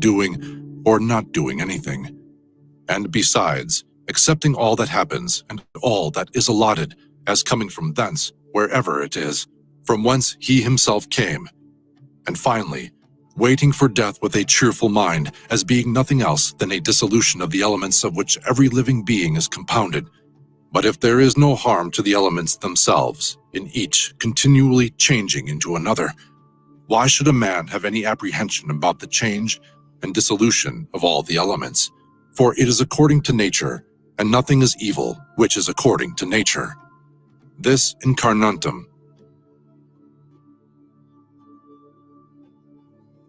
doing or not doing anything. And besides, accepting all that happens and all that is allotted as coming from thence, wherever it is, from whence he himself came. And finally, waiting for death with a cheerful mind, as being nothing else than a dissolution of the elements of which every living being is compounded. But if there is no harm to the elements themselves, in each continually changing into another, why should a man have any apprehension about the change and dissolution of all the elements? For it is according to nature, and nothing is evil which is according to nature. This incarnatum.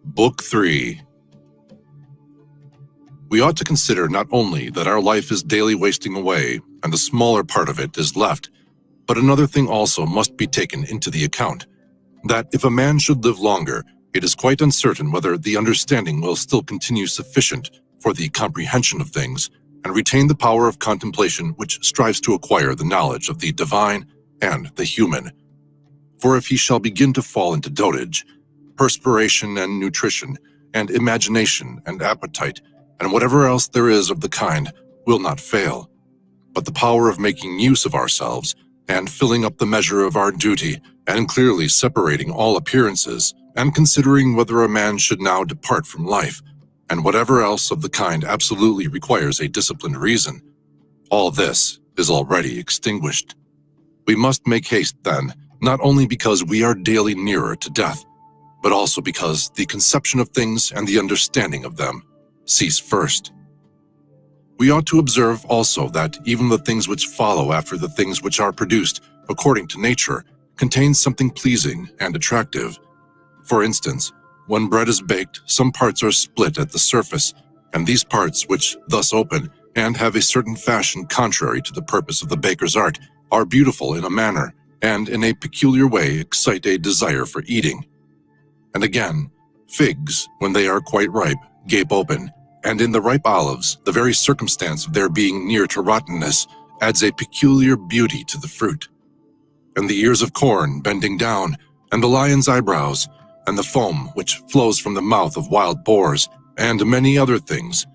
Book 3. We ought to consider not only that our life is daily wasting away, and the smaller part of it is left, but another thing also must be taken into the account, that if a man should live longer, it is quite uncertain whether the understanding will still continue sufficient for the comprehension of things, and retain the power of contemplation which strives to acquire the knowledge of the divine and the human. For if he shall begin to fall into dotage, perspiration and nutrition, and imagination and appetite, and whatever else there is of the kind, will not fail. But the power of making use of ourselves, and filling up the measure of our duty, and clearly separating all appearances, and considering whether a man should now depart from life, and whatever else of the kind absolutely requires a disciplined reason, all this is already extinguished. We must make haste then, not only because we are daily nearer to death, but also because the conception of things and the understanding of them cease first. We ought to observe also that even the things which follow after the things which are produced according to nature contain something pleasing and attractive. For instance, when bread is baked, some parts are split at the surface, and these parts which thus open and have a certain fashion contrary to the purpose of the baker's art are beautiful in a manner, and in a peculiar way excite a desire for eating. And again, figs, when they are quite ripe, gape open, and in the ripe olives, the very circumstance of their being near to rottenness adds a peculiar beauty to the fruit. And the ears of corn bending down, and the lion's eyebrows, and the foam which flows from the mouth of wild boars, and many other things,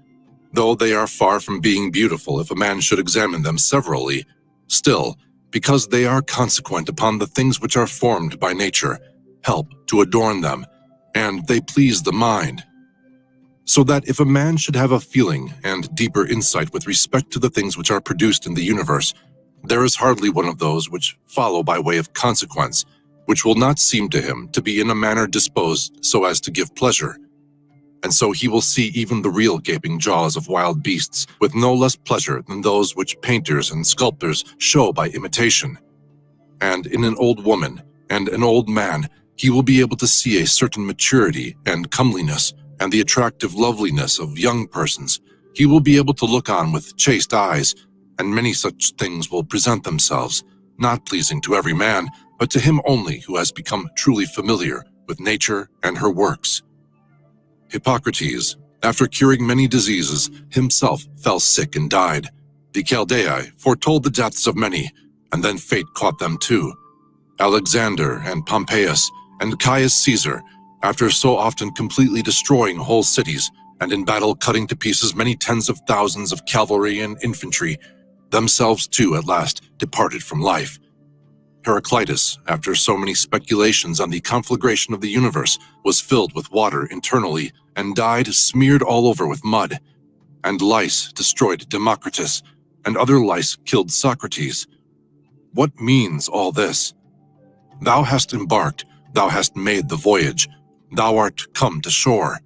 though they are far from being beautiful if a man should examine them severally, still, because they are consequent upon the things which are formed by nature, help to adorn them, and they please the mind. So that if a man should have a feeling and deeper insight with respect to the things which are produced in the universe, there is hardly one of those which follow by way of consequence, which will not seem to him to be in a manner disposed so as to give pleasure. And so he will see even the real gaping jaws of wild beasts with no less pleasure than those which painters and sculptors show by imitation. And in an old woman and an old man, he will be able to see a certain maturity and comeliness, and the attractive loveliness of young persons. He will be able to look on with chaste eyes, and many such things will present themselves, not pleasing to every man, but to him only who has become truly familiar with nature and her works. Hippocrates, after curing many diseases, himself fell sick and died. The Chaldaei foretold the deaths of many, and then fate caught them too. Alexander and Pompeius and Caius Caesar, after so often completely destroying whole cities, and in battle cutting to pieces many tens of thousands of cavalry and infantry, themselves too at last departed from life. Heraclitus, after so many speculations on the conflagration of the universe, was filled with water internally, and died smeared all over with mud. And lice destroyed Democritus, and other lice killed Socrates. What means all this? Thou hast embarked, thou hast made the voyage, thou art come to shore.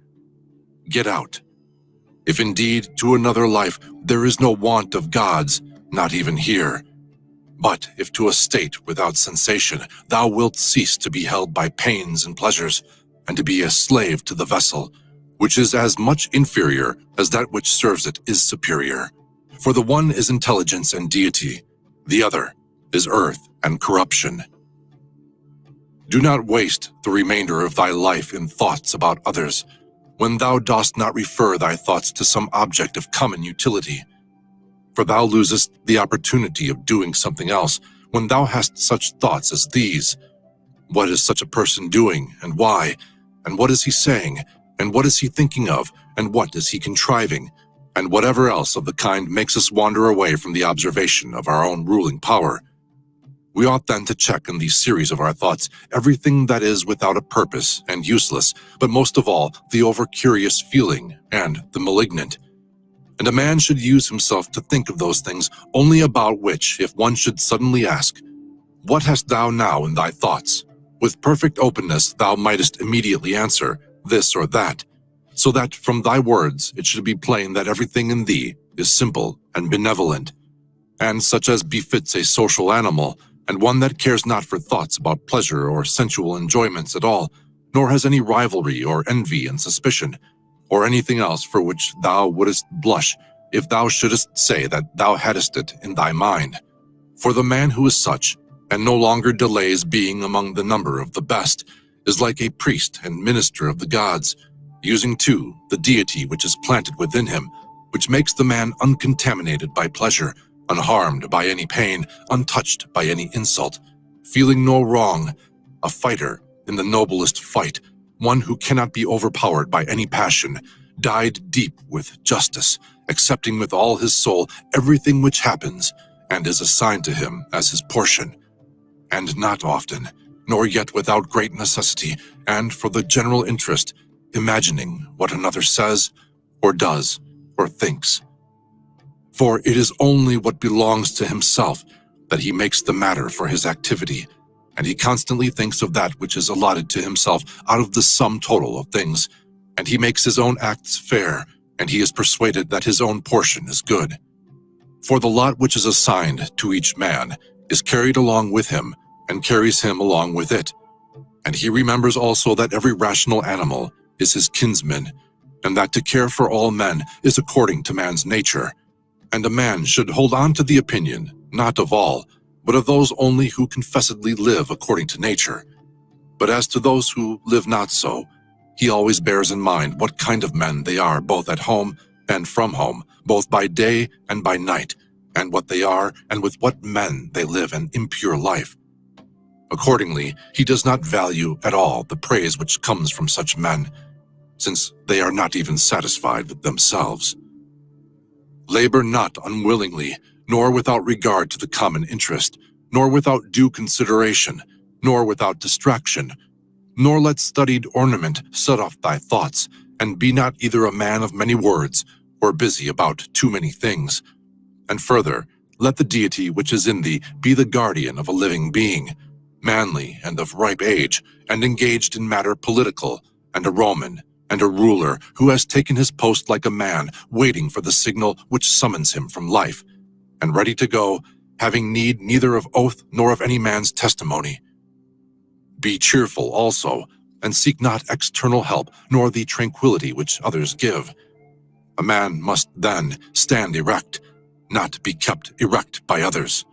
Get out. If indeed to another life there is no want of gods, not even here. But if to a state without sensation thou wilt cease to be held by pains and pleasures, and to be a slave to the vessel, which is as much inferior as that which serves it is superior. For the one is intelligence and deity, the other is earth and corruption. Do not waste the remainder of thy life in thoughts about others, when thou dost not refer thy thoughts to some object of common utility. For thou losest the opportunity of doing something else when thou hast such thoughts as these. What is such a person doing, and why? And what is he saying? And what is he thinking of? and what is he contriving, and whatever else of the kind makes us wander away from the observation of our own ruling power. We ought then to check in the series of our thoughts everything that is without a purpose and useless, but most of all the over-curious feeling and the malignant. And a man should use himself to think of those things only about which, if one should suddenly ask, "What hast thou now in thy thoughts?" with perfect openness thou mightest immediately answer, "This or that," so that from thy words it should be plain that everything in thee is simple and benevolent, and such as befits a social animal, and one that cares not for thoughts about pleasure or sensual enjoyments at all, nor has any rivalry or envy and suspicion, or anything else for which thou wouldest blush if thou shouldest say that thou hadst it in thy mind. For the man who is such, and no longer delays being among the number of the best, is like a priest and minister of the gods, using too the deity which is planted within him, which makes the man uncontaminated by pleasure, unharmed by any pain, untouched by any insult, feeling no wrong, a fighter in the noblest fight, one who cannot be overpowered by any passion, dyed deep with justice, accepting with all his soul everything which happens, and is assigned to him as his portion, and not often, nor yet without great necessity, and for the general interest, imagining what another says, or does, or thinks. For it is only what belongs to himself that he makes the matter for his activity, and he constantly thinks of that which is allotted to himself out of the sum total of things, and he makes his own acts fair, and he is persuaded that his own portion is good. For the lot which is assigned to each man is carried along with him, and carries him along with it, and he remembers also that every rational animal is his kinsman, and that to care for all men is according to man's nature, and a man should hold on to the opinion, not of all, but of those only who confessedly live according to nature. But as to those who live not so, he always bears in mind what kind of men they are both at home and from home, both by day and by night, and what they are and with what men they live an impure life. Accordingly, he does not value at all the praise which comes from such men, since they are not even satisfied with themselves. Labor not unwillingly, nor without regard to the common interest, nor without due consideration, nor without distraction, nor let studied ornament set off thy thoughts, and be not either a man of many words, or busy about too many things. And further, let the deity which is in thee be the guardian of a living being, manly and of ripe age, and engaged in matter political, and a Roman, and a ruler who has taken his post like a man, waiting for the signal which summons him from life, and ready to go, having need neither of oath nor of any man's testimony. Be cheerful also, and seek not external help, nor the tranquility which others give. A man must then stand erect, not be kept erect by others.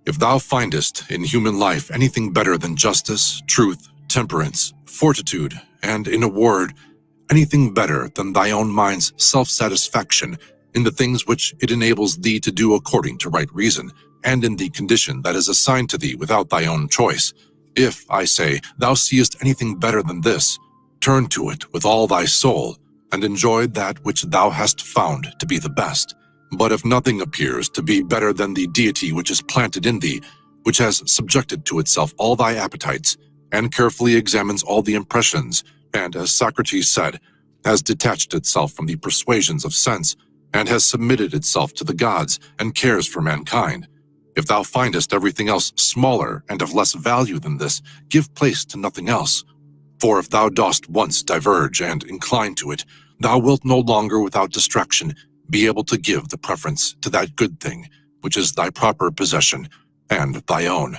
If thou findest in human life anything better than justice, truth, temperance, fortitude, and, in a word, anything better than thy own mind's self-satisfaction in the things which it enables thee to do according to right reason, and in the condition that is assigned to thee without thy own choice, if, I say, thou seest anything better than this, turn to it with all thy soul, and enjoy that which thou hast found to be the best. But if nothing appears to be better than the deity which is planted in thee, which has subjected to itself all thy appetites, and carefully examines all the impressions, and, as Socrates said, has detached itself from the persuasions of sense, and has submitted itself to the gods, and cares for mankind, if thou findest everything else smaller and of less value than this, give place to nothing else. For if thou dost once diverge and incline to it, thou wilt no longer without distraction be able to give the preference to that good thing, which is thy proper possession, and thy own.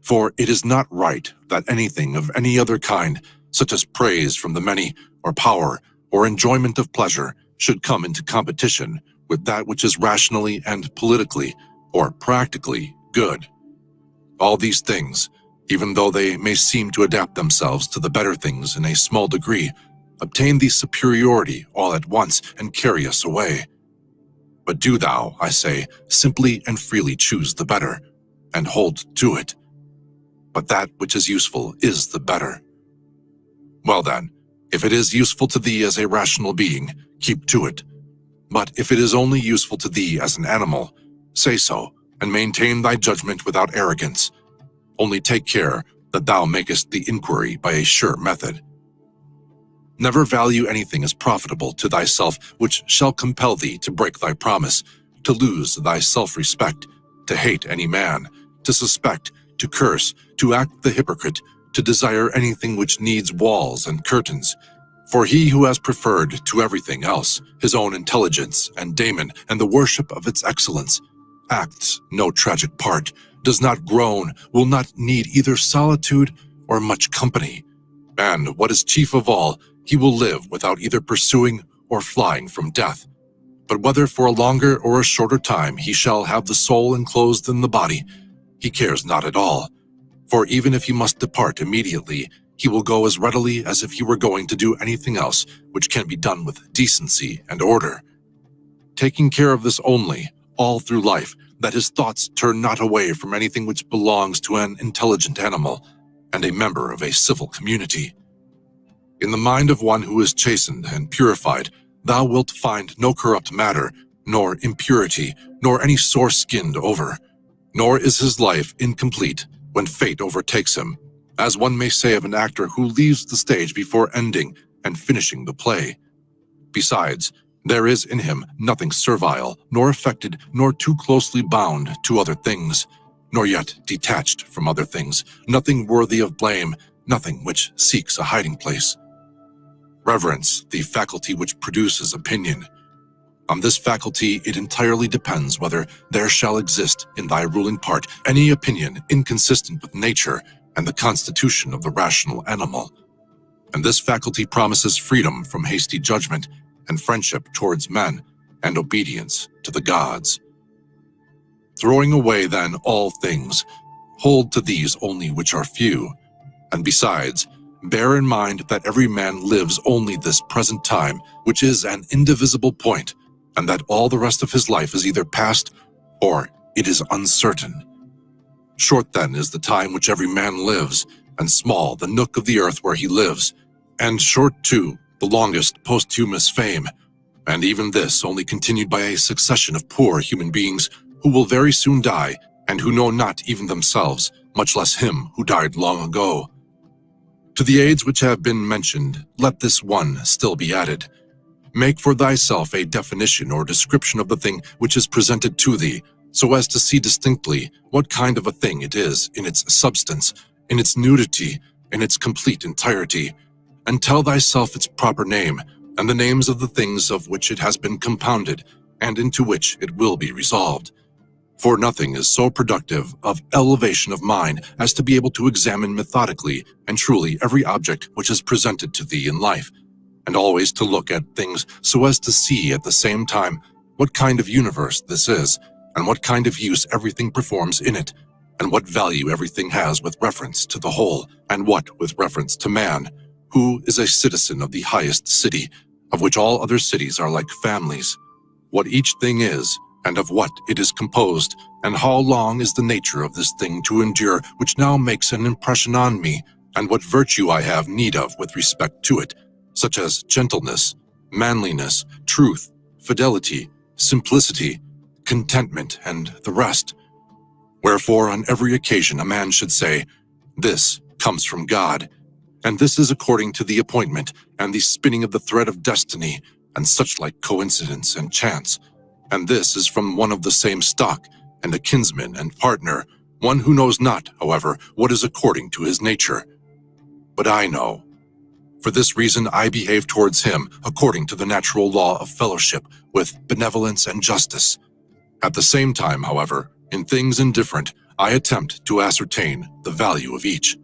For it is not right that anything of any other kind, such as praise from the many, or power, or enjoyment of pleasure, should come into competition with that which is rationally and politically, or practically, good. All these things, even though they may seem to adapt themselves to the better things in a small degree, obtain the superiority all at once and carry us away. But do thou, I say, simply and freely choose the better, and hold to it. But that which is useful is the better. Well then, If it is useful to thee as a rational being, keep to it. But if it is only useful to thee as an animal, say so, and maintain thy judgment without arrogance. Only take care that thou makest the inquiry by a sure method. Never value anything as profitable to thyself which shall compel thee to break thy promise, to lose thy self-respect, to hate any man, to suspect, to curse, to act the hypocrite, to desire anything which needs walls and curtains. For he who has preferred to everything else his own intelligence and daemon and the worship of its excellence, acts no tragic part, does not groan, will not need either solitude or much company. And what is chief of all, he will live without either pursuing or flying from death. But whether for a longer or a shorter time he shall have the soul enclosed in the body, he cares not at all. For even if he must depart immediately, he will go as readily as if he were going to do anything else which can be done with decency and order. Taking care of this only, all through life, that his thoughts turn not away from anything which belongs to an intelligent animal and a member of a civil community. In the mind of one who is chastened and purified, thou wilt find no corrupt matter, nor impurity, nor any sore-skinned over. Nor is his life incomplete when fate overtakes him, as one may say of an actor who leaves the stage before ending and finishing the play. Besides, there is in him nothing servile, nor affected, nor too closely bound to other things, nor yet detached from other things, nothing worthy of blame, nothing which seeks a hiding place. Reverence, the faculty which produces opinion. On this faculty it entirely depends whether there shall exist in thy ruling part any opinion inconsistent with nature and the constitution of the rational animal. And this faculty promises freedom from hasty judgment and friendship towards men and obedience to the gods. Throwing away then all things, hold to these only which are few, and besides, bear in mind that every man lives only this present time, which is an indivisible point, and that all the rest of his life is either past or it is uncertain. Short then is the time which every man lives, and small the nook of the earth where he lives, and short too the longest posthumous fame, and even this only continued by a succession of poor human beings who will very soon die, and who know not even themselves, much less him who died long ago. To the aids which have been mentioned, let this one still be added. Make for thyself a definition or description of the thing which is presented to thee, so as to see distinctly what kind of a thing it is in its substance, in its nudity, in its complete entirety, and tell thyself its proper name, and the names of the things of which it has been compounded, and into which it will be resolved. For nothing is so productive of elevation of mind as to be able to examine methodically and truly every object which is presented to thee in life, and always to look at things so as to see at the same time what kind of universe this is, and what kind of use everything performs in it, and what value everything has with reference to the whole, and what with reference to man, who is a citizen of the highest city, of which all other cities are like families, what each thing is, and of what it is composed, and how long is the nature of this thing to endure which now makes an impression on me, and what virtue I have need of with respect to it, such as gentleness, manliness, truth, fidelity, simplicity, contentment, and the rest. Wherefore on every occasion a man should say, "This comes from God," and this is according to the appointment and the spinning of the thread of destiny, and such like coincidence and chance. And this is from one of the same stock, and a kinsman and partner, one who knows not, however, what is according to his nature. But I know. For this reason I behave towards him according to the natural law of fellowship, with benevolence and justice. At the same time, however, in things indifferent, I attempt to ascertain the value of each.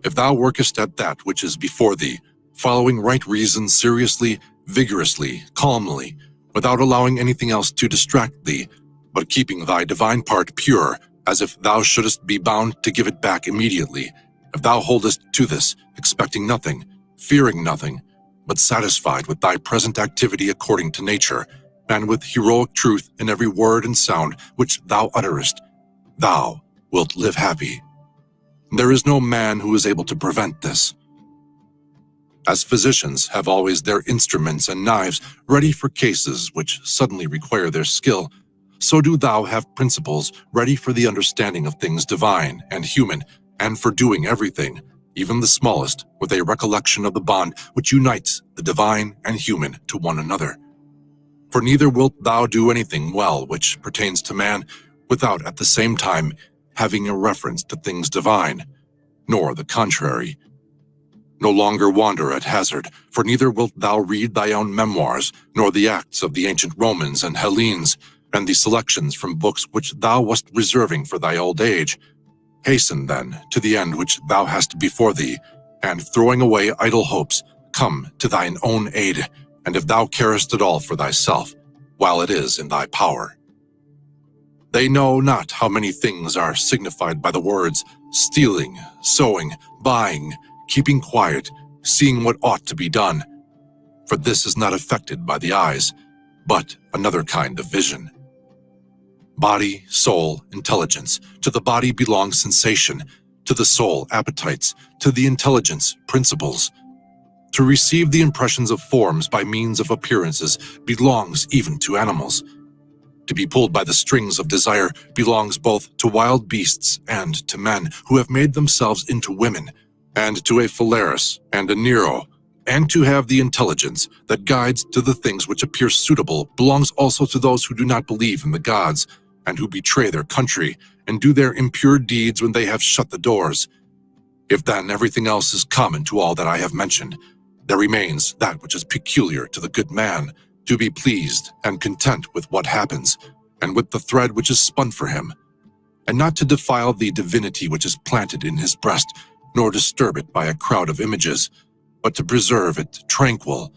If thou workest at that which is before thee, following right reason seriously, vigorously, calmly, without allowing anything else to distract thee, but keeping thy divine part pure, as if thou shouldest be bound to give it back immediately, if thou holdest to this, expecting nothing, fearing nothing, but satisfied with thy present activity according to nature, and with heroic truth in every word and sound which thou utterest, thou wilt live happy. There is no man who is able to prevent this. As physicians have always their instruments and knives ready for cases which suddenly require their skill, so do thou have principles ready for the understanding of things divine and human, and for doing everything, even the smallest, with a recollection of the bond which unites the divine and human to one another. For neither wilt thou do anything well which pertains to man, without at the same time having a reference to things divine, nor the contrary. No longer wander at hazard, for neither wilt thou read thy own memoirs, nor the acts of the ancient Romans and Hellenes, and the selections from books which thou wast reserving for thy old age. Hasten, then, to the end which thou hast before thee, and throwing away idle hopes, come to thine own aid, and if thou carest at all for thyself, while it is in thy power. They know not how many things are signified by the words stealing, sowing, buying, keeping quiet, seeing what ought to be done. For this is not affected by the eyes, but another kind of vision. Body, soul, intelligence. To the body belongs sensation, to the soul appetites, to the intelligence principles. To receive the impressions of forms by means of appearances belongs even to animals. To be pulled by the strings of desire belongs both to wild beasts and to men who have made themselves into women, and to a Phalaris and a Nero, and to have the intelligence that guides to the things which appear suitable belongs also to those who do not believe in the gods, and who betray their country, and do their impure deeds when they have shut the doors. If then everything else is common to all that I have mentioned, there remains that which is peculiar to the good man, to be pleased and content with what happens, and with the thread which is spun for him, and not to defile the divinity which is planted in his breast, nor disturb it by a crowd of images, but to preserve it tranquil,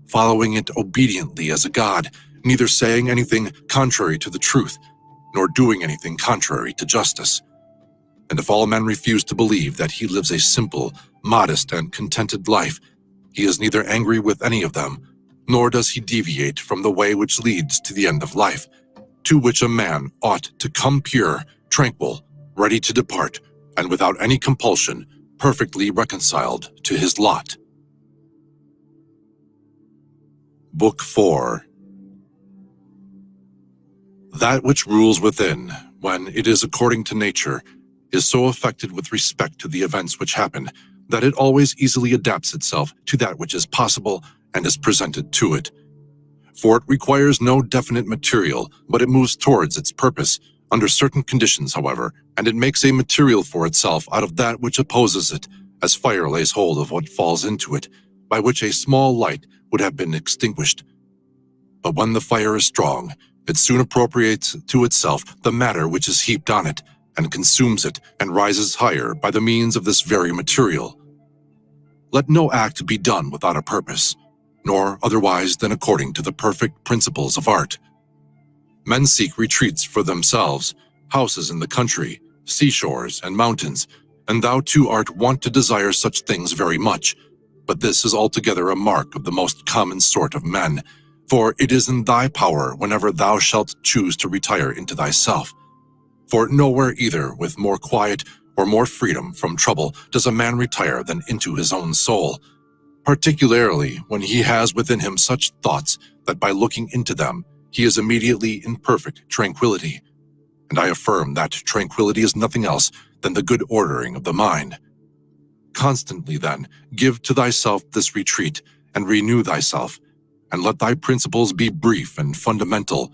following it obediently as a god, neither saying anything contrary to the truth, nor doing anything contrary to justice. And if all men refuse to believe that he lives a simple, modest, and contented life, he is neither angry with any of them, nor does he deviate from the way which leads to the end of life, to which a man ought to come pure, tranquil, ready to depart, and without any compulsion, perfectly reconciled to his lot. Book 4. That which rules within, when it is according to nature, is so affected with respect to the events which happen, that it always easily adapts itself to that which is possible and is presented to it. For it requires no definite material, but it moves towards its purpose, under certain conditions, however, and it makes a material for itself out of that which opposes it, as fire lays hold of what falls into it, by which a small light would have been extinguished. But when the fire is strong, it soon appropriates to itself the matter which is heaped on it, and consumes it, and rises higher by the means of this very material. Let no act be done without a purpose, nor otherwise than according to the perfect principles of art. Men seek retreats for themselves, houses in the country, seashores, and mountains, and thou too art wont to desire such things very much, but this is altogether a mark of the most common sort of men, for it is in thy power whenever thou shalt choose to retire into thyself. For nowhere either with more quiet or more freedom from trouble does a man retire than into his own soul, particularly when he has within him such thoughts that by looking into them he is immediately in perfect tranquility. And I affirm that tranquility is nothing else than the good ordering of the mind. Constantly, then, give to thyself this retreat, and renew thyself, and let thy principles be brief and fundamental,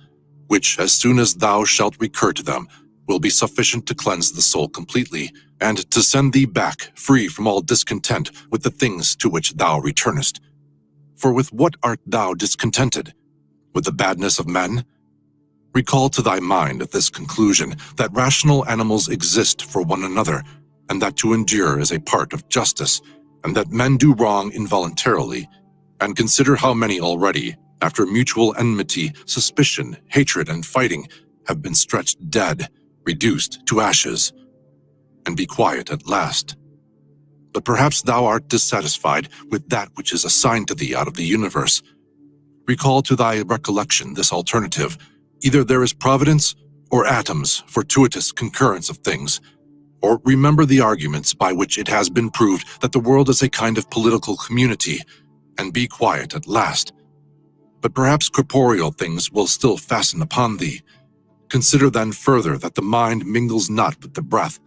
which, as soon as thou shalt recur to them, will be sufficient to cleanse the soul completely, and to send thee back free from all discontent with the things to which thou returnest. For with what art thou discontented? With the badness of men? Recall to thy mind this conclusion, that rational animals exist for one another, and that to endure is a part of justice, and that men do wrong involuntarily, and consider how many already, after mutual enmity, suspicion, hatred, and fighting, have been stretched dead, reduced to ashes. And be quiet at last. But perhaps thou art dissatisfied with that which is assigned to thee out of the universe. Recall to thy recollection this alternative: either there is providence, or atoms, fortuitous concurrence of things, Or remember the arguments by which it has been proved that the world is a kind of political community, and be quiet at last. But perhaps corporeal things will still fasten upon thee. Consider then further that the mind mingles not with the breath,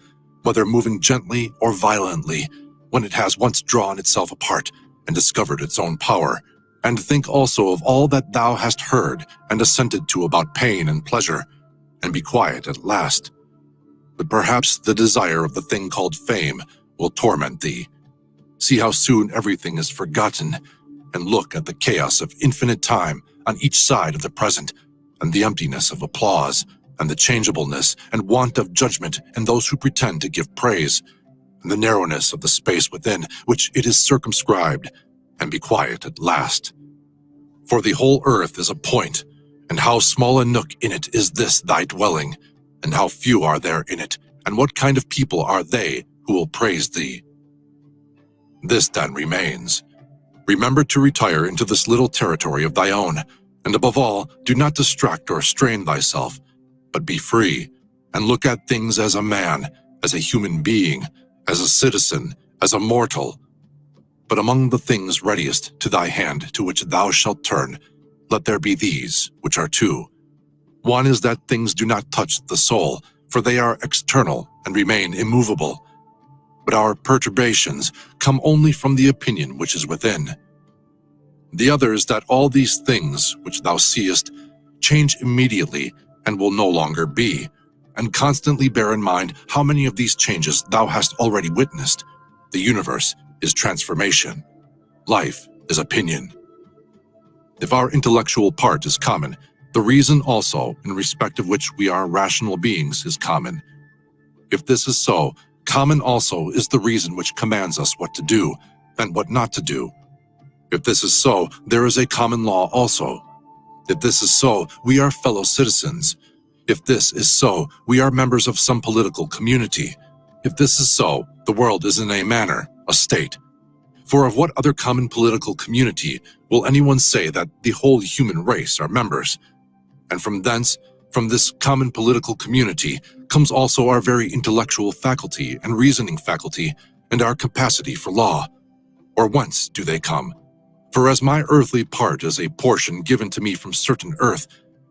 whether moving gently or violently, when it has once drawn itself apart and discovered its own power. And think also of all that thou hast heard and assented to about pain and pleasure, and be quiet at last. But perhaps the desire of the thing called fame will torment thee. See how soon everything is forgotten, and look at the chaos of infinite time on each side of the present, and the emptiness of applause, and the changeableness and want of judgment in those who pretend to give praise, and the narrowness of the space within which it is circumscribed, and be quiet at last. For the whole earth is a point, and how small a nook in it is this thy dwelling, and how few are there in it, and what kind of people are they who will praise thee? This then remains. Remember to retire into this little territory of thy own, and above all, do not distract or strain thyself, but be free, and look at things as a man, as a human being, as a citizen, as a mortal. But among the things readiest to thy hand to which thou shalt turn, let there be these, which are two. One is that things do not touch the soul, for they are external and remain immovable. But our perturbations come only from the opinion which is within. The other is that all these things which thou seest change immediately and will no longer be, and constantly bear in mind how many of these changes thou hast already witnessed. The universe is transformation. Life is opinion. If our intellectual part is common, the reason also, in respect of which we are rational beings, is common. If this is so, common also is the reason which commands us what to do and what not to do. If this is so, there is a common law also. If this is so, we are fellow citizens. If this is so, we are members of some political community. If this is so, the world is in a manner a state. For of what other common political community will anyone say that the whole human race are members? And from thence, from this common political community, comes also our very intellectual faculty and reasoning faculty, and our capacity for law. Or whence do they come? For as my earthly part is a portion given to me from certain earth,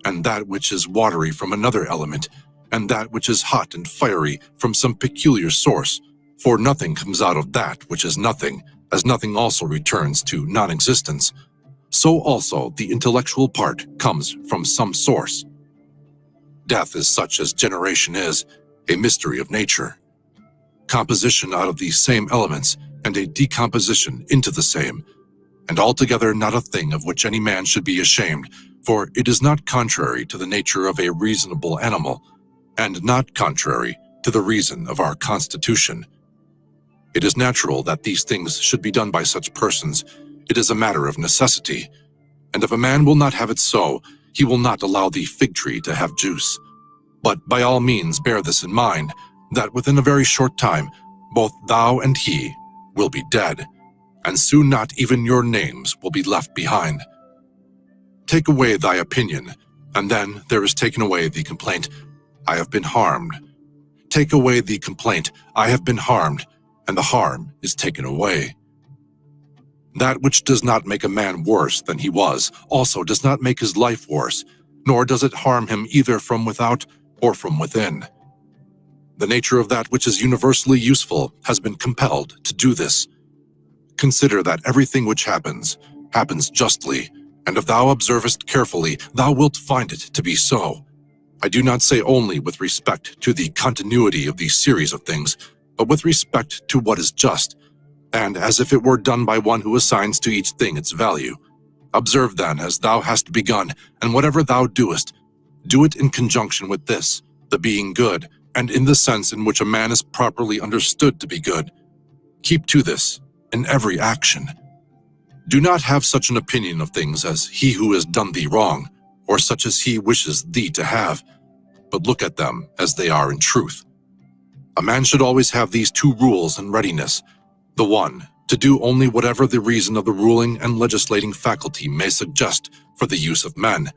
and that which is watery from another element, and that which is hot and fiery from some peculiar source, for nothing comes out of that which is nothing, as nothing also returns to non-existence, so also the intellectual part comes from some source. Death is such as generation is, a mystery of nature. Composition out of these same elements, and a decomposition into the same, and altogether not a thing of which any man should be ashamed, for it is not contrary to the nature of a reasonable animal, and not contrary to the reason of our constitution. It is natural that these things should be done by such persons. It is a matter of necessity. And if a man will not have it so, he will not allow the fig tree to have juice. But by all means bear this in mind, that within a very short time, both thou and he will be dead, and soon not even your names will be left behind. Take away thy opinion, and then there is taken away the complaint, I have been harmed. Take away the complaint, I have been harmed, and the harm is taken away. That which does not make a man worse than he was also does not make his life worse, nor does it harm him either from without or from within. The nature of that which is universally useful has been compelled to do this. Consider that everything which happens, happens justly, and if thou observest carefully, thou wilt find it to be so. I do not say only with respect to the continuity of the series of things, but with respect to what is just, and as if it were done by one who assigns to each thing its value. Observe then as thou hast begun, and whatever thou doest, do it in conjunction with this, the being good, and in the sense in which a man is properly understood to be good. Keep to this in every action. Do not have such an opinion of things as he who has done thee wrong, or such as he wishes thee to have, but look at them as they are in truth. A man should always have these two rules in readiness. The one, to do only whatever the reason of the ruling and legislating faculty may suggest for the use of men.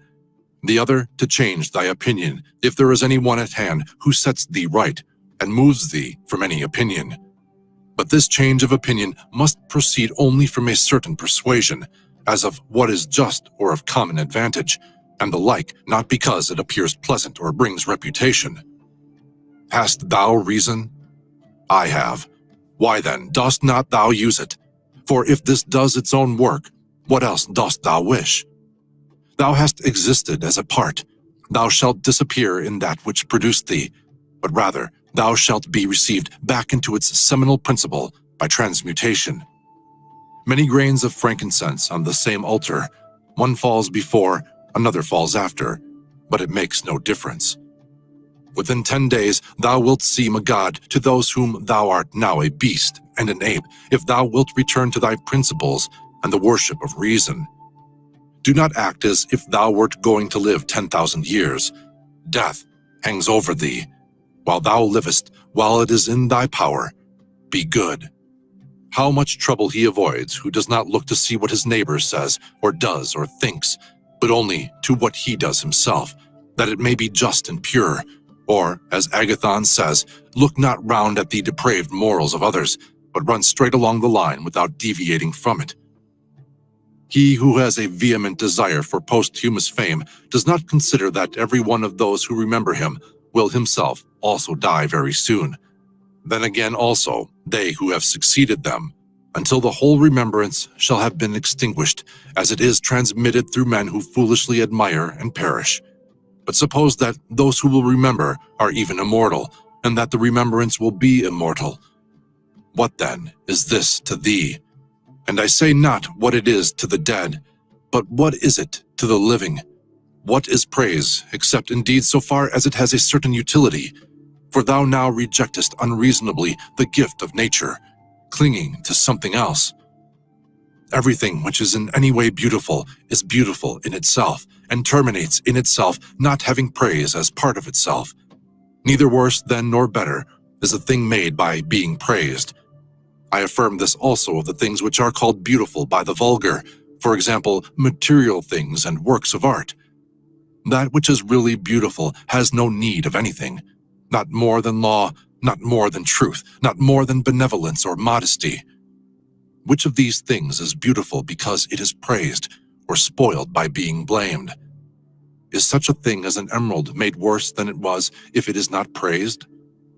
The other, to change thy opinion if there is any one at hand who sets thee right, and moves thee from any opinion. But this change of opinion must proceed only from a certain persuasion, as of what is just or of common advantage, and the like, not because it appears pleasant or brings reputation. Hast thou reason? I have. Why then dost not thou use it? For if this does its own work, what else dost thou wish? Thou hast existed as a part. Thou shalt disappear in that which produced thee, but rather thou shalt be received back into its seminal principle by transmutation. Many grains of frankincense on the same altar, one falls before, another falls after, but it makes no difference. Within 10 days thou wilt seem a god to those whom thou art now a beast and an ape, if thou wilt return to thy principles and the worship of reason. Do not act as if thou wert going to live 10,000 years. Death hangs over thee. While thou livest, while it is in thy power, be good. How much trouble he avoids who does not look to see what his neighbor says, or does, or thinks, but only to what he does himself, that it may be just and pure. Or, as Agathon says, look not round at the depraved morals of others, but run straight along the line without deviating from it. He who has a vehement desire for posthumous fame does not consider that every one of those who remember him will himself also die very soon. Then again also, they who have succeeded them, until the whole remembrance shall have been extinguished, as it is transmitted through men who foolishly admire and perish. But suppose that those who will remember are even immortal, and that the remembrance will be immortal. What then is this to thee? And I say not what it is to the dead, but what is it to the living? What is praise, except indeed so far as it has a certain utility? For thou now rejectest unreasonably the gift of nature, clinging to something else. Everything which is in any way beautiful is beautiful in itself, and terminates in itself, not having praise as part of itself. Neither worse than nor better is a thing made by being praised. I affirm this also of the things which are called beautiful by the vulgar, for example, material things and works of art. That which is really beautiful has no need of anything, not more than law, not more than truth, not more than benevolence or modesty. Which of these things is beautiful because it is praised, or spoiled by being blamed? Is such a thing as an emerald made worse than it was if it is not praised?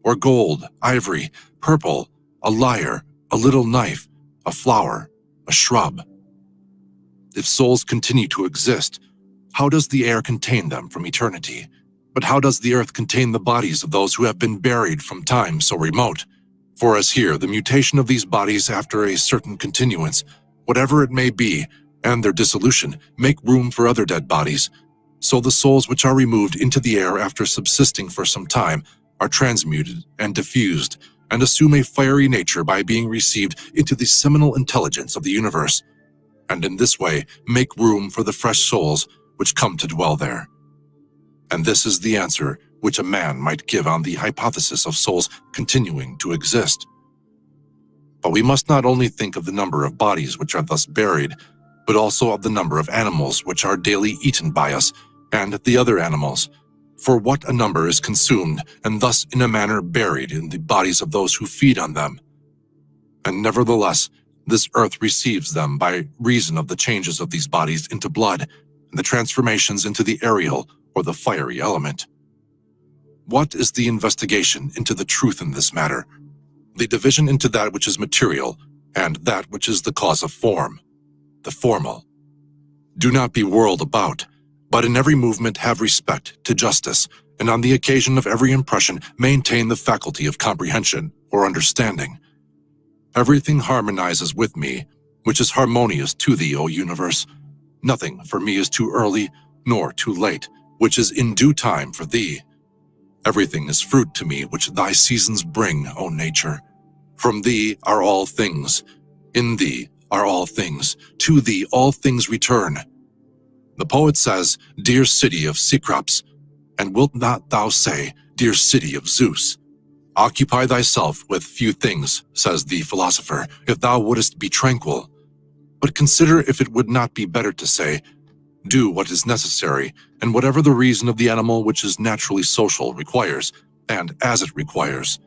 Or gold, ivory, purple, a lyre, a little knife, a flower, a shrub? If souls continue to exist, how does the air contain them from eternity? But how does the earth contain the bodies of those who have been buried from time so remote? For as here, the mutation of these bodies after a certain continuance, whatever it may be, and their dissolution, make room for other dead bodies, so the souls which are removed into the air after subsisting for some time are transmuted and diffused, and assume a fiery nature by being received into the seminal intelligence of the universe, and in this way make room for the fresh souls which come to dwell there. And this is the answer which a man might give on the hypothesis of souls continuing to exist. But we must not only think of the number of bodies which are thus buried, but also of the number of animals which are daily eaten by us, and the other animals. For what a number is consumed, and thus in a manner buried in the bodies of those who feed on them. And nevertheless, this earth receives them by reason of the changes of these bodies into blood, and the transformations into the aerial or the fiery element. What is the investigation into the truth in this matter? The division into that which is material, and that which is the cause of form, the formal. Do not be whirled about, but in every movement have respect to justice, and on the occasion of every impression maintain the faculty of comprehension or understanding. Everything harmonizes with me, which is harmonious to thee, O universe. Nothing for me is too early, nor too late, which is in due time for thee. Everything is fruit to me which thy seasons bring, O nature. From thee are all things, in thee are all things, to thee all things return. The poet says, dear city of Cecrops, and wilt not thou say, dear city of Zeus? Occupy thyself with few things, says the philosopher, if thou wouldest be tranquil. But consider if it would not be better to say, do what is necessary, and whatever the reason of the animal which is naturally social requires, and as it requires.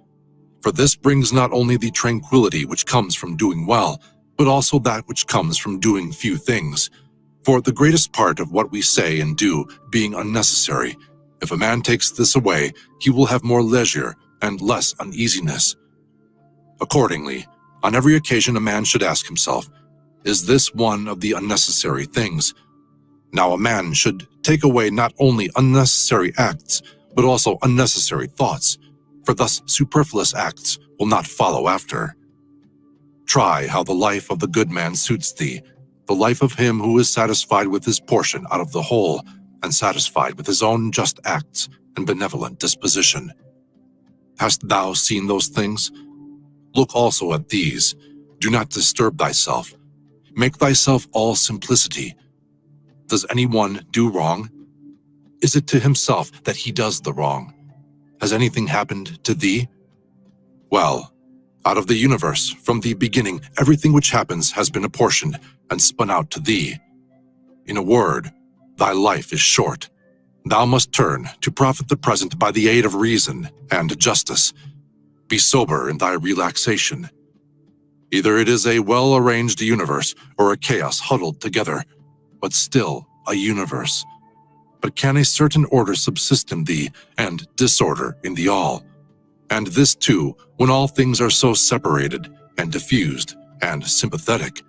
For this brings not only the tranquility which comes from doing well, but also that which comes from doing few things. For the greatest part of what we say and do being unnecessary, if a man takes this away, he will have more leisure and less uneasiness. Accordingly, on every occasion a man should ask himself, is this one of the unnecessary things? Now a man should take away not only unnecessary acts, but also unnecessary thoughts, for thus superfluous acts will not follow after. Try how the life of the good man suits thee, the life of him who is satisfied with his portion out of the whole, and satisfied with his own just acts and benevolent disposition. Hast thou seen those things? Look also at these. Do not disturb thyself. Make thyself all simplicity. Does any one do wrong? Is it to himself that he does the wrong? Has anything happened to thee? Well, out of the universe, from the beginning, everything which happens has been apportioned and spun out to thee. In a word, thy life is short. Thou must turn to profit the present by the aid of reason and justice. Be sober in thy relaxation. Either it is a well-arranged universe or a chaos huddled together, but still a universe. But can a certain order subsist in thee and disorder in the all? And this too, when all things are so separated and diffused and sympathetic.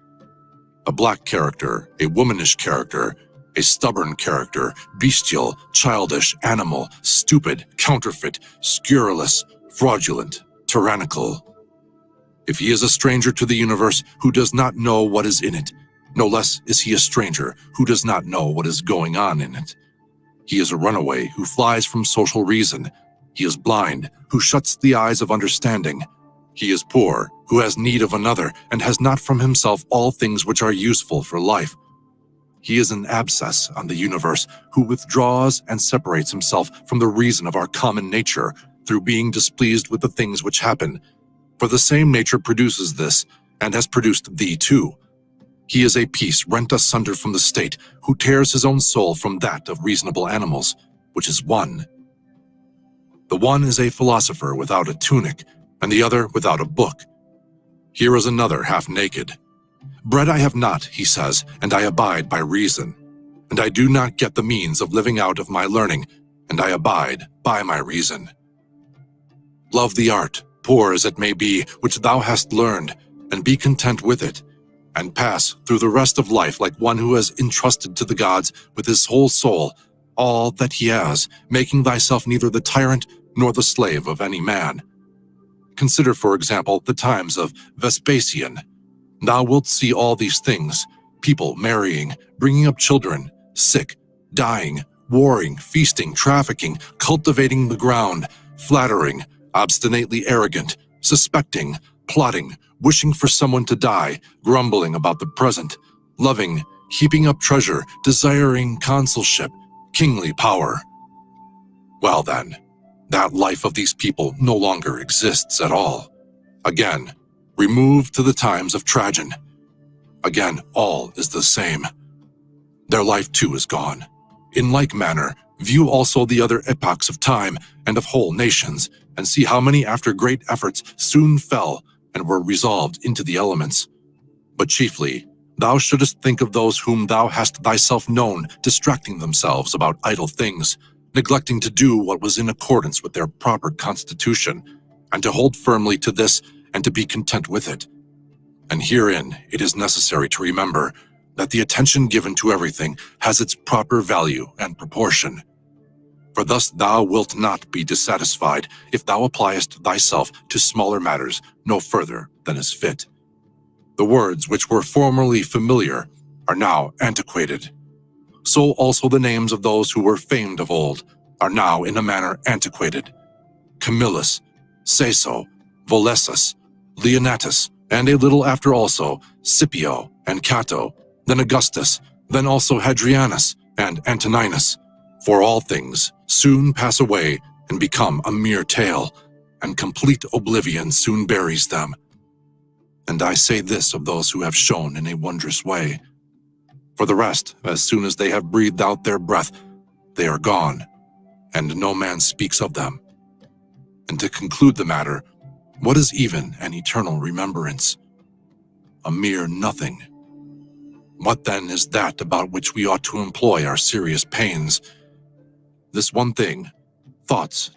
A black character, a womanish character, a stubborn character, bestial, childish, animal, stupid, counterfeit, scurrilous, fraudulent, tyrannical. If he is a stranger to the universe who does not know what is in it, no less is he a stranger who does not know what is going on in it. He is a runaway who flies from social reason. He is blind who shuts the eyes of understanding. He is poor who has need of another and has not from himself all things which are useful for life. He is an abscess on the universe who withdraws and separates himself from the reason of our common nature through being displeased with the things which happen. For the same nature produces this, and has produced thee too. He is a piece rent asunder from the state, who tears his own soul from that of reasonable animals, which is one. The one is a philosopher without a tunic, and the other without a book. Here is another half naked. Bread I have not, he says, and I abide by reason. And I do not get the means of living out of my learning, and I abide by my reason. Love the art, poor as it may be, which thou hast learned, and be content with it, and pass through the rest of life like one who has entrusted to the gods with his whole soul all that he has, making thyself neither the tyrant nor the slave of any man. Consider, for example, the times of Vespasian. Thou wilt see all these things, people marrying, bringing up children, sick, dying, warring, feasting, trafficking, cultivating the ground, flattering, obstinately arrogant, suspecting, plotting, wishing for someone to die, grumbling about the present, loving, heaping up treasure, desiring consulship, kingly power. Well then, that life of these people no longer exists at all. Again, remove to the times of Trajan. Again, all is the same. Their life too is gone. In like manner, view also the other epochs of time and of whole nations, and see how many after great efforts soon fell and were resolved into the elements. But chiefly, thou shouldest think of those whom thou hast thyself known distracting themselves about idle things, neglecting to do what was in accordance with their proper constitution, and to hold firmly to this and to be content with it. And herein it is necessary to remember that the attention given to everything has its proper value and proportion. For thus thou wilt not be dissatisfied if thou appliest thyself to smaller matters no further than is fit. The words which were formerly familiar are now antiquated. So also the names of those who were famed of old are now in a manner antiquated. Camillus, Caeso, Volesus, Leonatus, and a little after also Scipio and Cato, then Augustus, then also Hadrianus and Antoninus. For all things soon pass away and become a mere tale, and complete oblivion soon buries them. And I say this of those who have shone in a wondrous way. For the rest, as soon as they have breathed out their breath, they are gone, and no man speaks of them. And to conclude the matter, What is even an eternal remembrance? A mere nothing. What then is that about which we ought to employ our serious pains? This one thing, thoughts